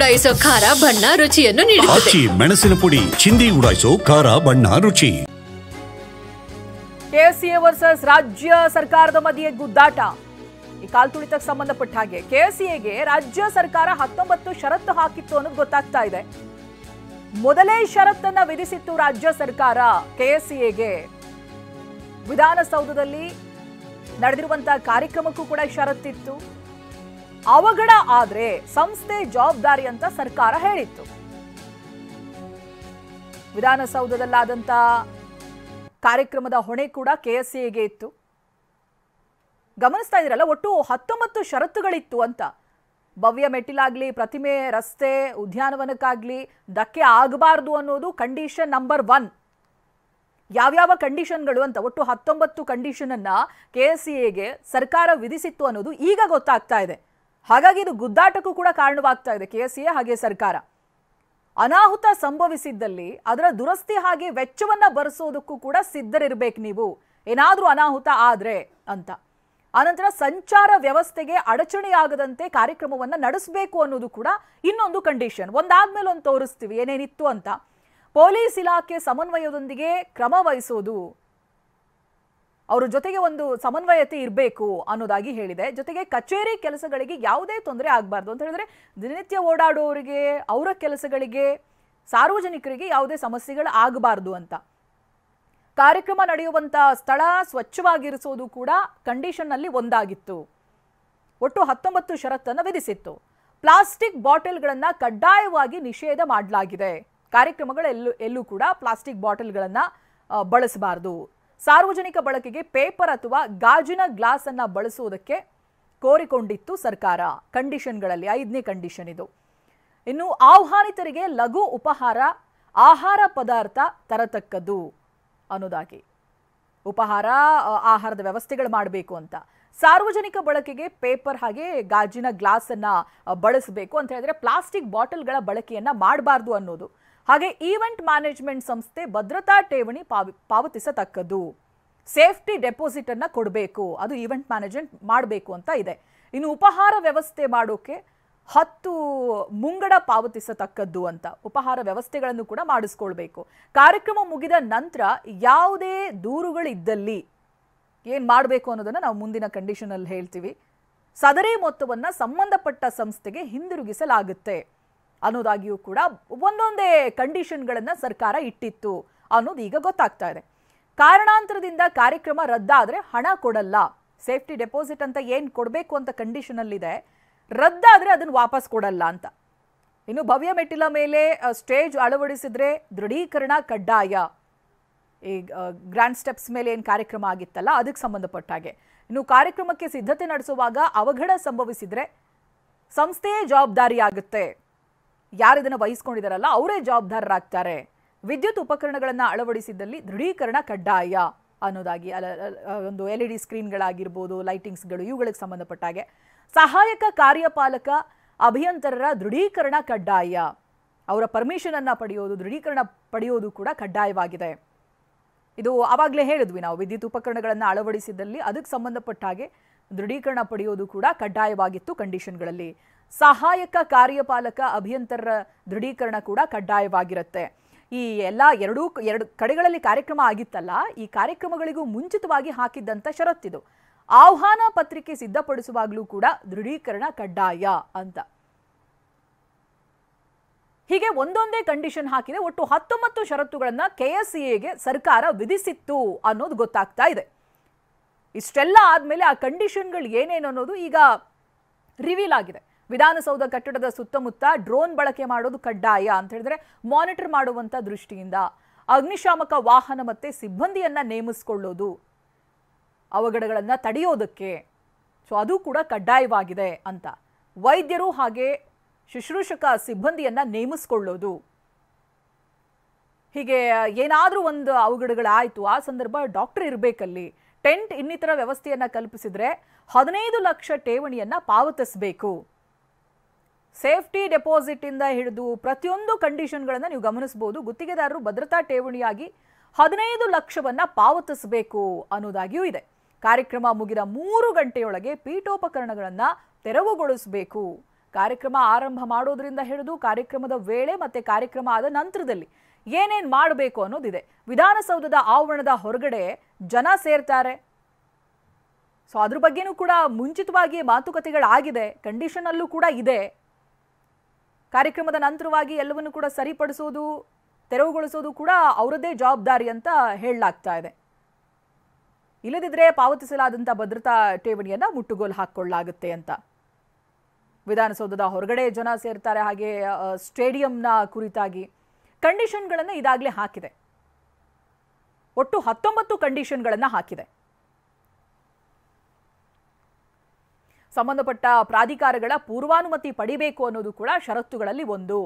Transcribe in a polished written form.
ಉಡಾಯಿಸೋ ಖಾರ ಬಣ್ಣ ರುಚಿಯನ್ನು ನೀಡುತ್ತದೆ. ಮೆಣಸಿನ ಪುಡಿ ಚಿಂದಿ ಉಡಾಯಿಸೋ ಖಾರ ಬಣ್ಣ ರುಚಿ. ಕೆಎಸ್ಸಿಎ ವರ್ಸಸ್ ರಾಜ್ಯ ಸರ್ಕಾರದ ಮಧ್ಯೆ ಗುದ್ದಾಟ. ಈ ಕಾಲ್ತುಳಿತಕ್ಕೆ ಸಂಬಂಧಪಟ್ಟ ಹಾಗೆ ಕೆಎಸ್ಸಿಎಗೆ ರಾಜ್ಯ ಸರ್ಕಾರ 19 ಷರತ್ತು ಹಾಕಿತ್ತು ಅನ್ನೋದು ಗೊತ್ತಾಗ್ತಾ ಇದೆ. ಮೊದಲೇ ಷರತ್ತನ್ನ ವಿಧಿಸಿತ್ತು ರಾಜ್ಯ ಸರ್ಕಾರ ಕೆಎಸ್ಸಿಎಗೆ. ವಿಧಾನಸೌಧದಲ್ಲಿ ನಡೆದಿರುವಂತಹ ಕಾರ್ಯಕ್ರಮಕ್ಕೂ ಕೂಡ ಷರತ್ತಿತ್ತು. ಅವಘಡ ಆದ್ರೆ ಸಂಸ್ಥೆ ಜವಾಬ್ದಾರಿ ಅಂತ ಸರ್ಕಾರ ಹೇಳಿತ್ತು. ವಿಧಾನಸೌಧದಲ್ಲಾದಂತ ಕಾರ್ಯಕ್ರಮದ ಹೊಣೆ ಕೂಡ ಕೆಎಸ್ಸಿಎಗೆ ಇತ್ತು. ಗಮನಿಸ್ತಾ ಇದ್ದೀರಲ್ಲ, ಒಟ್ಟು 19 ಷರತ್ತುಗಳಿತ್ತು ಅಂತ. ಭವ್ಯ ಮೆಟ್ಟಿಲಾಗ್ಲಿ, ಪ್ರತಿಮೆ, ರಸ್ತೆ, ಉದ್ಯಾನವನಕ್ಕಾಗ್ಲಿ ಧಕ್ಕೆ ಆಗಬಾರ್ದು ಅನ್ನೋದು ಕಂಡೀಷನ್ ನಂಬರ್ 1. ಯಾವ್ಯಾವ ಕಂಡೀಷನ್ಗಳು ಅಂತ ಒಟ್ಟು 19 ಕಂಡೀಷನ್ ಅನ್ನ ಕೆಎಸ್ಸಿಎಗೆ ಸರ್ಕಾರ ವಿಧಿಸಿತ್ತು ಅನ್ನೋದು ಈಗ ಗೊತ್ತಾಗ್ತಾ ಇದೆ. ಹಾಗಾಗಿ ಇದು ಗುದ್ದಾಟಕ್ಕೂ ಕೂಡ ಕಾರಣವಾಗ್ತಾ ಇದೆ ಕೆಎಸ್ಸಿಎ ಹಾಗೆ ಸರ್ಕಾರ. ಅನಾಹುತ ಸಂಭವಿಸಿದ್ದಲ್ಲಿ ಅದರ ದುರಸ್ತಿ ಹಾಗೆ ವೆಚ್ಚವನ್ನ ಭರಿಸೋದಕ್ಕೂ ಕೂಡ ಸಿದ್ಧರಿರ್ಬೇಕು ನೀವು, ಏನಾದ್ರೂ ಅನಾಹುತ ಆದ್ರೆ ಅಂತ. ಆನಂತರ ಸಂಚಾರ ವ್ಯವಸ್ಥೆಗೆ ಅಡಚಣೆಯಾಗದಂತೆ ಕಾರ್ಯಕ್ರಮವನ್ನ ನಡೆಸಬೇಕು ಅನ್ನೋದು ಕೂಡ ಇನ್ನೊಂದು ಕಂಡೀಷನ್. ಒಂದಾದ್ಮೇಲೆ ಒಂದು ತೋರಿಸ್ತೀವಿ ಏನೇನಿತ್ತು ಅಂತ. ಪೊಲೀಸ್ ಇಲಾಖೆ ಸಮನ್ವಯದೊಂದಿಗೆ ಕ್ರಮ ವಹಿಸೋದು, ಅವರ ಜೊತೆಗೆ ಒಂದು ಸಮನ್ವಯತೆ ಇರಬೇಕು ಅನ್ನೋದಾಗಿ ಹೇಳಿದೆ. ಜೊತೆಗೆ ಕಚೇರಿ ಕೆಲಸಗಳಿಗೆ ಯಾವುದೇ ತೊಂದರೆ ಆಗಬಾರ್ದು ಅಂತ ಹೇಳಿದ್ರೆ ದಿನನಿತ್ಯ ಓಡಾಡೋರಿಗೆ, ಅವರ ಕೆಲಸಗಳಿಗೆ, ಸಾರ್ವಜನಿಕರಿಗೆ ಯಾವುದೇ ಸಮಸ್ಯೆಗಳು ಆಗಬಾರ್ದು ಅಂತ. ಕಾರ್ಯಕ್ರಮ ನಡೆಯುವಂತ ಸ್ಥಳ ಸ್ವಚ್ಛವಾಗಿರಿಸೋದು ಕೂಡ ಕಂಡೀಷನ್ ನಲ್ಲಿ ಒಂದಾಗಿತ್ತು. ಒಟ್ಟು 19 ಷರತ್ತನ್ನು ವಿಧಿಸಿತ್ತು. ಪ್ಲಾಸ್ಟಿಕ್ ಬಾಟಲ್ಗಳನ್ನ ಕಡ್ಡಾಯವಾಗಿ ನಿಷೇಧ ಮಾಡಲಾಗಿದೆ. ಕಾರ್ಯಕ್ರಮಗಳೆಲ್ಲೂ ಕೂಡ ಪ್ಲಾಸ್ಟಿಕ್ ಬಾಟಲ್ಗಳನ್ನ ಬಳಸಬಾರದು. ಸಾರ್ವಜನಿಕ ಬಳಕೆಗೆ ಪೇಪರ್ ಅಥವಾ ಗಾಜಿನ ಗ್ಲಾಸ್ ಅನ್ನ ಬಳಸುವುದಕ್ಕೆ ಕೋರಿಕೊಂಡಿತ್ತು ಸರ್ಕಾರ. ಕಂಡೀಷನ್ಗಳಲ್ಲಿ 5ನೇ ಕಂಡೀಷನ್ ಇದು. ಇನ್ನು ಆಹ್ವಾನಿತರಿಗೆ ಲಘು ಉಪಹಾರ, ಆಹಾರ ಪದಾರ್ಥ ತರತಕ್ಕದ್ದು ಅನ್ನೋದಾಗಿ. ಉಪಹಾರ, ಆಹಾರದ ವ್ಯವಸ್ಥೆಗಳು ಮಾಡಬೇಕು ಅಂತ. ಸಾರ್ವಜನಿಕ ಬಳಕೆಗೆ ಪೇಪರ್ ಹಾಗೆ ಗಾಜಿನ ಗ್ಲಾಸ್ ಅನ್ನ ಬಳಸಬೇಕು ಅಂತ ಹೇಳಿದ್ರೆ ಪ್ಲಾಸ್ಟಿಕ್ ಬಾಟಲ್ಗಳ ಬಳಕೆಯನ್ನ ಮಾಡಬಾರ್ದು ಅನ್ನೋದು. ಹಾಗೆ ಈವೆಂಟ್ ಮ್ಯಾನೇಜ್ಮೆಂಟ್ ಸಂಸ್ಥೆ ಭದ್ರತಾ ಠೇವಣಿ ಪಾವತಿಸತಕ್ಕದ್ದು. ಸೇಫ್ಟಿ ಡೆಪಾಸಿಟ್ ಅನ್ನ ಕೊಡಬೇಕು, ಅದು ಈವೆಂಟ್ ಮ್ಯಾನೇಜ್ಮೆಂಟ್ ಮಾಡಬೇಕು ಅಂತ ಇದೆ. ಇನ್ನು ಉಪಹಾರ ವ್ಯವಸ್ಥೆ ಮಾಡೋಕೆ 10 ಮುಂಗಡ ಪಾವತಿಸತಕ್ಕದ್ದು ಅಂತ. ಉಪಹಾರ ವ್ಯವಸ್ಥೆಗಳನ್ನು ಕೂಡ ಮಾಡಿಸ್ಕೊಳ್ಬೇಕು. ಕಾರ್ಯಕ್ರಮ ಮುಗಿದ ನಂತರ ಯಾವುದೇ ದೂರುಗಳಿದ್ದಲ್ಲಿ ಏನ್ ಮಾಡಬೇಕು ಅನ್ನೋದನ್ನ ನಾವು ಮುಂದಿನ ಕಂಡೀಷನ್ ಅಲ್ಲಿ ಹೇಳ್ತೀವಿ. ಸದರಿ ಮೊತ್ತವನ್ನ ಸಂಬಂಧಪಟ್ಟ ಸಂಸ್ಥೆಗೆ ಹಿಂದಿರುಗಿಸಲಾಗುತ್ತೆ ಅನ್ನೋದಾಗಿಯೂ ಕೂಡ ಒಂದೊಂದೇ ಕಂಡೀಷನ್ಗಳನ್ನ ಸರ್ಕಾರ ಇಟ್ಟಿತ್ತು ಅನ್ನೋದು ಈಗ ಗೊತ್ತಾಗ್ತಾ ಇದೆ. ಕಾರಣಾಂತರದಿಂದ ಕಾರ್ಯಕ್ರಮ ರದ್ದಾದ್ರೆ ಹಣ ಕೊಡಲ್ಲ. ಸೇಫ್ಟಿ ಡೆಪಾಸಿಟ್ ಅಂತ ಏನ್ ಕೊಡಬೇಕು ಅಂತ ಕಂಡೀಷನ್ ಅಲ್ಲಿ ಇದೆ, ರದ್ದಾದ್ರೆ ಅದನ್ನ ವಾಪಸ್ ಕೊಡಲ್ಲ ಅಂತ. ಇನ್ನು ಭವ್ಯ ಮೆಟ್ಟಿಲ ಮೇಲೆ ಸ್ಟೇಜ್ ಅಳವಡಿಸಿದ್ರೆ ದೃಢೀಕರಣ ಕಡ್ಡಾಯ. ಈ ಗ್ರ್ಯಾಂಡ್ ಸ್ಟೆಪ್ಸ್ ಮೇಲೆ ಏನು ಕಾರ್ಯಕ್ರಮ ಆಗಿತ್ತಲ್ಲ ಅದಕ್ಕೆ ಸಂಬಂಧಪಟ್ಟ ಹಾಗೆ. ಇನ್ನು ಕಾರ್ಯಕ್ರಮಕ್ಕೆ ಸಿದ್ಧತೆ ನಡೆಸುವಾಗ ಅವಘಡ ಸಂಭವಿಸಿದ್ರೆ ಸಂಸ್ಥೆಯೇ ಜವಾಬ್ದಾರಿ ಆಗುತ್ತೆ. ಯಾರಿದನ್ನು ವಹಿಸ್ಕೊಂಡಿದಾರಲ್ಲ ಅವರೇ ಜವಾಬ್ದಾರರಾಗ್ತಾರೆ. ವಿದ್ಯುತ್ ಉಪಕರಣಗಳನ್ನು ಅಳವಡಿಸಿದಲ್ಲಿ ದೃಢೀಕರಣ ಕಡ್ಡಾಯ ಅನ್ನೋದಾಗಿ. ಒಂದು LED ಸ್ಕ್ರೀನ್ಗಳಾಗಿರ್ಬೋದು, ಲೈಟಿಂಗ್ಸ್ಗಳು, ಇವುಗಳಿಗೆ ಸಂಬಂಧಪಟ್ಟ ಹಾಗೆ. ಸಹಾಯಕ ಕಾರ್ಯಪಾಲಕ ಅಭಿಯಂತರರ ದೃಢೀಕರಣ ಕಡ್ಡಾಯ. ಅವರ ಪರ್ಮಿಷನ್ ಅನ್ನ ಪಡೆಯೋದು, ದೃಢೀಕರಣ ಪಡೆಯೋದು ಕೂಡ ಕಡ್ಡಾಯವಾಗಿದೆ. ಇದು ಆವಾಗಲೇ ಹೇಳಿದ್ವಿ ನಾವು, ವಿದ್ಯುತ್ ಉಪಕರಣಗಳನ್ನು ಅಳವಡಿಸಿದಲ್ಲಿ ಅದಕ್ಕೆ ಸಂಬಂಧಪಟ್ಟ ಹಾಗೆ ದೃಢೀಕರಣ ಪಡೆಯೋದು ಕೂಡ ಕಡ್ಡಾಯವಾಗಿತ್ತು ಕಂಡೀಷನ್ಗಳಲ್ಲಿ. ಸಹಾಯಕ ಕಾರ್ಯಪಾಲಕ ಅಭಿಯಂತರರ ದೃಢೀಕರಣ ಕೂಡ ಕಡ್ಡಾಯವಾಗಿರುತ್ತೆ. ಈ ಎಲ್ಲ ಎರಡು ಕಡೆಗಳಲ್ಲಿ ಕಾರ್ಯಕ್ರಮ ಆಗಿತ್ತಲ್ಲ, ಈ ಕಾರ್ಯಕ್ರಮಗಳಿಗೂ ಮುಂಚಿತವಾಗಿ ಹಾಕಿದ್ದಂಥ ಷರತ್ತಿದು. ಆಹ್ವಾನ ಪತ್ರಿಕೆ ಸಿದ್ಧಪಡಿಸುವಾಗಲೂ ಕೂಡ ದೃಢೀಕರಣ ಕಡ್ಡಾಯ ಅಂತ. ಹೀಗೆ ಒಂದೊಂದೇ ಕಂಡೀಷನ್ ಹಾಕಿದೆ. ಒಟ್ಟು 19 ಷರತ್ತುಗಳನ್ನ ಕೆಎಸ್ಸಿಎಗೆ ಸರ್ಕಾರ ವಿಧಿಸಿತ್ತು ಅನ್ನೋದು ಗೊತ್ತಾಗ್ತಾ ಇದೆ. ಇಷ್ಟೆಲ್ಲ ಆದ್ಮೇಲೆ ಆ ಕಂಡೀಷನ್ಗಳು ಏನೇನು ಅನ್ನೋದು ಈಗ ರಿವೀಲ್ ಆಗಿದೆ. ವಿಧಾನಸೌಧ ಕಟ್ಟಡದ ಸುತ್ತಮುತ್ತ ಡ್ರೋನ್ ಬಳಕೆ ಮಾಡೋದು ಕಡ್ಡಾಯ ಅಂತ ಹೇಳಿದ್ರೆ ಮಾನಿಟರ್ ಮಾಡುವಂತ ದೃಷ್ಟಿಯಿಂದ. ಅಗ್ನಿಶಾಮಕ ವಾಹನ ಮತ್ತೆ ಸಿಬ್ಬಂದಿಯನ್ನ ನೇಮಿಸಿಕೊಳ್ಳೋದು ಅವಘಡಗಳನ್ನ ತಡೆಯೋದಕ್ಕೆ, ಸೊ ಅದು ಕೂಡ ಕಡ್ಡಾಯವಾಗಿದೆ ಅಂತ. ವೈದ್ಯರು ಹಾಗೆ ಶುಶ್ರೂಷಕ ಸಿಬ್ಬಂದಿಯನ್ನ ನೇಮಿಸಿಕೊಳ್ಳೋದು. ಹೀಗೆ ಏನಾದರೂ ಒಂದು ಅವಘಡಗಳಾಯಿತು ಆ ಸಂದರ್ಭ ಡಾಕ್ಟರ್ ಇರಬೇಕಲ್ಲಿ. ಟೆಂಟ್ ಇನ್ನಿತರ ವ್ಯವಸ್ಥೆಯನ್ನ ಕಲ್ಪಿಸಿದ್ರೆ 15 ಲಕ್ಷ ಠೇವಣಿಯನ್ನ ಪಾವತಿಸಬೇಕು. ಸೇಫ್ಟಿ ಡೆಪಾಸಿಟ್ ಇಂದ ಹಿಡಿದು ಪ್ರತಿಯೊಂದು ಕಂಡೀಷನ್ಗಳನ್ನ ನೀವು ಗಮನಿಸಬಹುದು. ಗುತ್ತಿಗೆದಾರರು ಭದ್ರತಾ ಠೇವಣಿಯಾಗಿ 15 ಲಕ್ಷವನ್ನ ಪಾವತಿಸಬೇಕು ಅನ್ನೋದಾಗಿಯೂ ಇದೆ. ಕಾರ್ಯಕ್ರಮ ಮುಗಿದ 3 ಗಂಟೆಯೊಳಗೆ ಪೀಠೋಪಕರಣಗಳನ್ನ ತೆರವುಗೊಳಿಸಬೇಕು. ಕಾರ್ಯಕ್ರಮ ಆರಂಭ ಮಾಡೋದ್ರಿಂದ ಹಿಡಿದು ಕಾರ್ಯಕ್ರಮದ ವೇಳೆ ಮತ್ತೆ ಕಾರ್ಯಕ್ರಮ ಆದ ನಂತರದಲ್ಲಿ ಏನೇನ್ ಮಾಡಬೇಕು ಅನ್ನೋದಿದೆ. ವಿಧಾನಸೌಧದ ಆವರಣದ ಹೊರಗಡೆ ಜನ ಸೇರ್ತಾರೆ. ಸೊ ಅದ್ರ ಬಗ್ಗೆನೂ ಕೂಡ ಮುಂಚಿತವಾಗಿ ಮಾತುಕತೆಗಳಾಗಿದೆ. ಕಂಡೀಷನ್ ಅಲ್ಲೂ ಕೂಡ ಇದೆ. ಕಾರ್ಯಕ್ರಮದ ನಂತರವಾಗಿ ಎಲ್ಲವನ್ನು ಕೂಡ ಸರಿಪಡಿಸೋದು, ತೆರವುಗೊಳಿಸೋದು ಕೂಡ ಅವರದ್ದೇ ಜವಾಬ್ದಾರಿ ಅಂತ ಹೇಳಲಾಗ್ತಾ ಇದೆ. ಇಲ್ಲದಿದ್ರೆ ಪಾವತಿಸಲಾದಂಥ ಭದ್ರತಾ ಠೇವಣಿಯನ್ನ ಮುಟ್ಟುಗೋಲು ಹಾಕೊಳ್ಳಲಾಗುತ್ತೆ ಅಂತ. ವಿಧಾನಸೌಧದ ಹೊರಗಡೆ ಜನ ಸೇರ್ತಾರೆ. ಹಾಗೆ ಸ್ಟೇಡಿಯಂನ ಕುರಿತಾಗಿ ಕಂಡೀಷನ್ಗಳನ್ನು ಇದಾಗಲೇ ಹಾಕಿದೆ. ಒಟ್ಟು 19 ಕಂಡೀಷನ್ಗಳನ್ನು ಹಾಕಿದೆ. ಸಂಬಂಧಪಟ್ಟ ಪ್ರಾಧಿಕಾರಗಳ ಪೂರ್ವಾನುಮತಿ ಪಡಿಬೇಕು ಅನ್ನೋದು ಕೂಡ ಷರತ್ತುಗಳಲ್ಲಿ ಒಂದು.